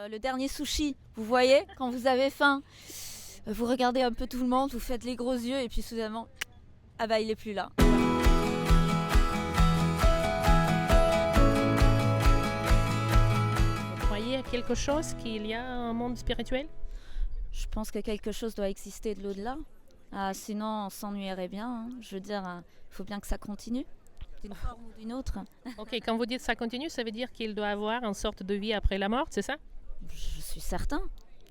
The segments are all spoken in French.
Le dernier sushi, vous voyez, quand vous avez faim, vous regardez un peu tout le monde, vous faites les gros yeux et puis soudainement, ah bah il est plus là. Vous croyez à quelque chose, qu'il y a un monde spirituel? Je pense que quelque chose doit exister de l'au-delà. Sinon, on s'ennuierait bien. Hein. Je veux dire, il faut bien que ça continue, d'une forme ou d'une autre. Ok, quand vous dites ça continue, ça veut dire qu'il doit avoir une sorte de vie après la mort, c'est ça? Je suis certain.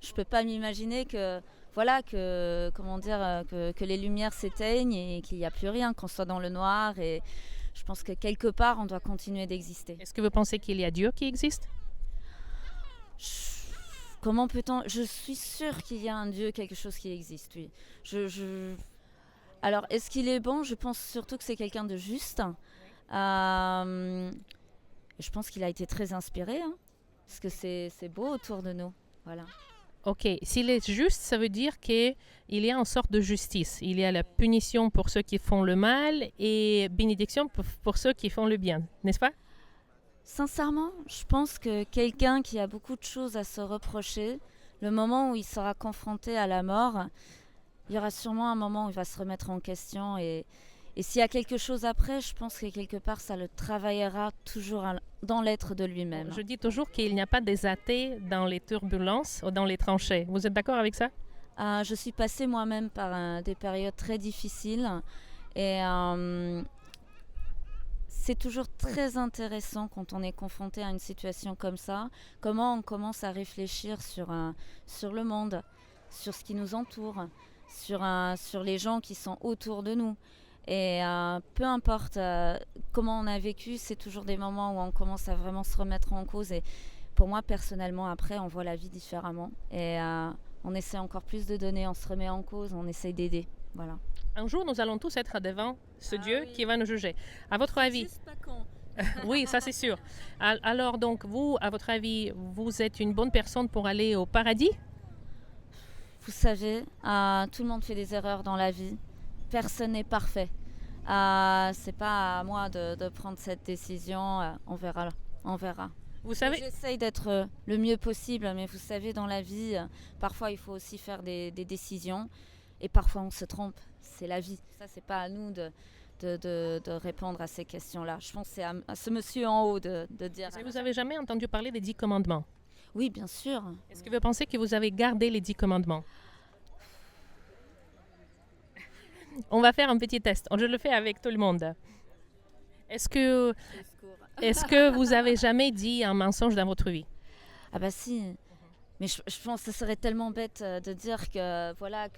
Je peux pas m'imaginer que, voilà, que les lumières s'éteignent et qu'il n'y a plus rien, qu'on soit dans le noir. Et je pense que quelque part, on doit continuer d'exister. Est-ce que vous pensez qu'il y a Dieu qui existe? Comment peut-on... Je suis sûre qu'il y a un Dieu, quelque chose qui existe, oui. Alors, est-ce qu'il est bon? Je pense surtout que c'est quelqu'un de juste. Je pense qu'il a été très inspiré, hein, parce que c'est beau autour de nous. Voilà. Ok, s'il est juste, ça veut dire qu'il y a une sorte de justice. Il y a la punition pour ceux qui font le mal et bénédiction pour ceux qui font le bien, n'est-ce pas? Sincèrement, je pense que quelqu'un qui a beaucoup de choses à se reprocher, le moment où il sera confronté à la mort, il y aura sûrement un moment où il va se remettre en question. Et s'il y a quelque chose après, je pense que quelque part, ça le travaillera toujours dans l'être de lui-même. Je dis toujours qu'il n'y a pas des athées dans les turbulences ou dans les tranchées. Vous êtes d'accord avec ça? Je suis passée moi-même par des périodes très difficiles. Et c'est toujours très intéressant quand on est confronté à une situation comme ça, comment on commence à réfléchir sur le monde, sur ce qui nous entoure, sur les gens qui sont autour de nous. Et peu importe comment on a vécu, c'est toujours des moments où on commence à vraiment se remettre en cause. Et pour moi, personnellement, après, on voit la vie différemment. Et on essaie encore plus de donner, on se remet en cause, on essaie d'aider. Voilà. Un jour, nous allons tous être devant ce Dieu qui va nous juger. À votre avis? Juste pas con. Oui, ça c'est sûr. Alors donc, vous, à votre avis, vous êtes une bonne personne pour aller au paradis? Vous savez, tout le monde fait des erreurs dans la vie. Personne n'est parfait. C'est pas à moi de prendre cette décision. On verra. On verra. Vous savez, J'essaye d'être le mieux possible, mais vous savez, dans la vie, parfois il faut aussi faire des décisions. Et parfois on se trompe. C'est la vie. Ça, c'est pas à nous de répondre à ces questions-là. Je pense que c'est à ce monsieur en haut de dire. est-ce que vous avez jamais entendu parler des 10 commandements? Oui, bien sûr. Est-ce que vous pensez que vous avez gardé les 10 commandements? On va faire un petit test. Je le fais avec tout le monde. Est-ce que vous avez jamais dit un mensonge dans votre vie? Ah bah si. Mais je pense que ce serait tellement bête de dire que voilà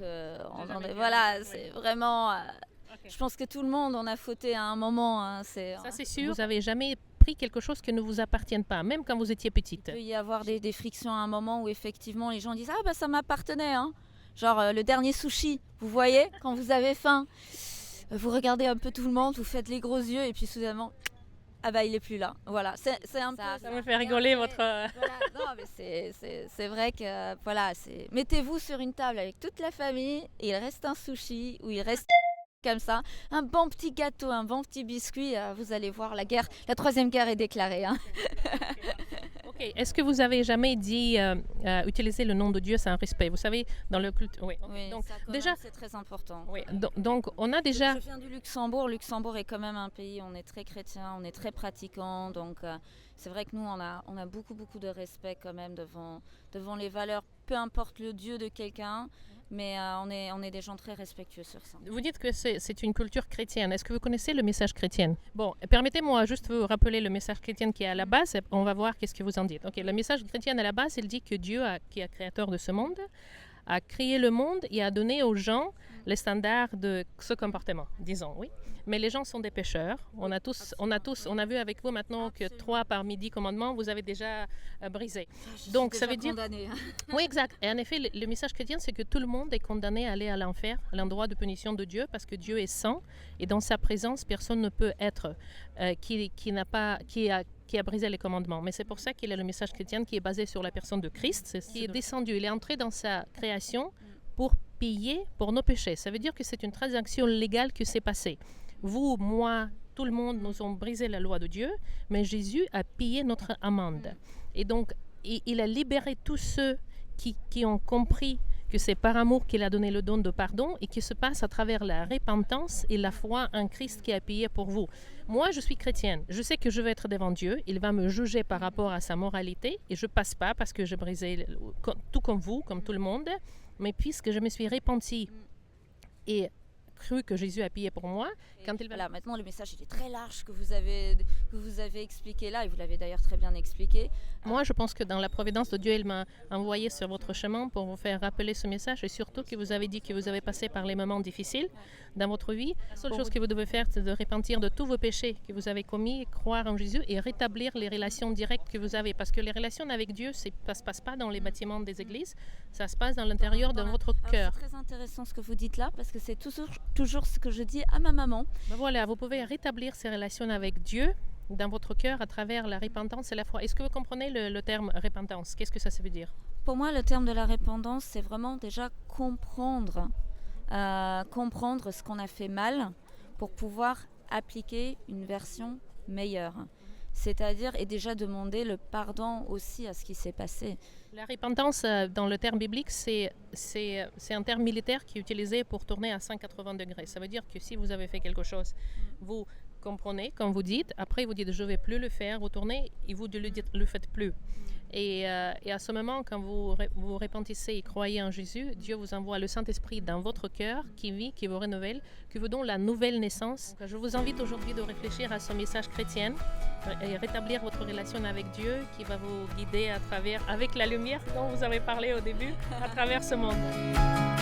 c'est vraiment. Je pense que tout le monde en a fauté à un moment. Hein, Ça c'est sûr. Vous avez jamais pris quelque chose qui ne vous appartient pas, même quand vous étiez petite? Il peut y avoir des frictions à un moment où effectivement les gens disent ah bah ça m'appartenait. Hein. Genre le dernier sushi, vous voyez, quand vous avez faim, vous regardez un peu tout le monde, vous faites les gros yeux et puis soudainement. Ah bah il est plus là. Voilà, c'est un peu ça me fait rigoler votre. Voilà, non mais c'est vrai que voilà, mettez-vous sur une table avec toute la famille, et il reste un sushi ou il reste comme ça, un bon petit gâteau, un bon petit biscuit, vous allez voir la troisième guerre est déclarée. Hein. Ok, est-ce que vous avez jamais dit utiliser le nom de Dieu sans respect? Vous savez, dans le culte. Oui. Oui, Donc ça, déjà, c'est très important. oui. Donc on a déjà. Je viens du Luxembourg. Luxembourg est quand même un pays, on est très chrétien, on est très pratiquant, donc c'est vrai que nous on a beaucoup de respect quand même devant les valeurs, peu importe le Dieu de quelqu'un. Mais on est des gens très respectueux sur ça. Vous dites que c'est une culture chrétienne. Est-ce que vous connaissez le message chrétien? Bon, permettez-moi juste vous rappeler le message chrétien qui est à la base. On va voir qu'est-ce que vous en dites. Ok, le message chrétien à la base, il dit que Dieu, qui est créateur de ce monde, a créé le monde et a donné aux gens les standards de ce comportement, disons, oui. Mais les gens sont des pécheurs. On a vu avec vous maintenant que 3 parmi 10 commandements, vous avez déjà brisé. Donc ça veut dire. Condamné. Oui, exact. Et en effet, le message chrétien, c'est que tout le monde est condamné à aller à l'enfer, à l'endroit de punition de Dieu, parce que Dieu est saint et dans sa présence, personne ne peut être qui a brisé les commandements. Mais c'est pour ça qu'il y a le message chrétien qui est basé sur la personne de Christ, qui est descendu. Il est entré dans sa création pour payer pour nos péchés. Ça veut dire que c'est une transaction légale qui s'est passée. Vous, moi, tout le monde, nous ont brisé la loi de Dieu, mais Jésus a payé notre amende. Et donc, il a libéré tous ceux qui ont compris que c'est par amour qu'il a donné le don de pardon et qui se passe à travers la repentance et la foi en Christ qui a payé pour vous. Moi, je suis chrétienne. Je sais que je vais être devant Dieu. Il va me juger par rapport à sa moralité et je passe pas parce que j'ai brisé tout comme vous, comme tout le monde. Mais puisque je me suis repentie et cru que Jésus a payé pour moi, quand il va... Voilà, maintenant le message il est très large que vous avez expliqué là, et vous l'avez d'ailleurs très bien expliqué. Moi, je pense que dans la providence de Dieu, il m'a envoyé sur votre chemin pour vous faire rappeler ce message et surtout que vous avez dit que vous avez passé par les moments difficiles dans votre vie. La seule chose que vous devez faire, c'est de repentir de tous vos péchés que vous avez commis, croire en Jésus et rétablir les relations directes que vous avez. Parce que les relations avec Dieu, ça ne se passe pas dans les bâtiments des églises, ça se passe dans l'intérieur de votre cœur. C'est très intéressant ce que vous dites là, parce que c'est toujours ce que je dis à ma maman. Ben voilà, vous pouvez rétablir ces relations avec Dieu dans votre cœur à travers la repentance et la foi. Est-ce que vous comprenez le terme repentance? Qu'est-ce que ça veut dire? Pour moi, le terme de la repentance, c'est vraiment déjà comprendre ce qu'on a fait mal pour pouvoir appliquer une version meilleure. C'est-à-dire, et déjà demander le pardon aussi à ce qui s'est passé. La repentance, dans le terme biblique, c'est un terme militaire qui est utilisé pour tourner à 180 degrés. Ça veut dire que si vous avez fait quelque chose, vous comprenez, comme vous dites, après vous dites je ne vais plus le faire, vous tournez et vous ne le faites plus. Et à ce moment, quand vous repentissez et croyez en Jésus, Dieu vous envoie le Saint-Esprit dans votre cœur qui vit, qui vous renouvelle, qui vous donne la nouvelle naissance. Je vous invite aujourd'hui de réfléchir à ce message chrétien et rétablir votre relation avec Dieu qui va vous guider à travers, avec la lumière dont vous avez parlé au début, à travers ce monde.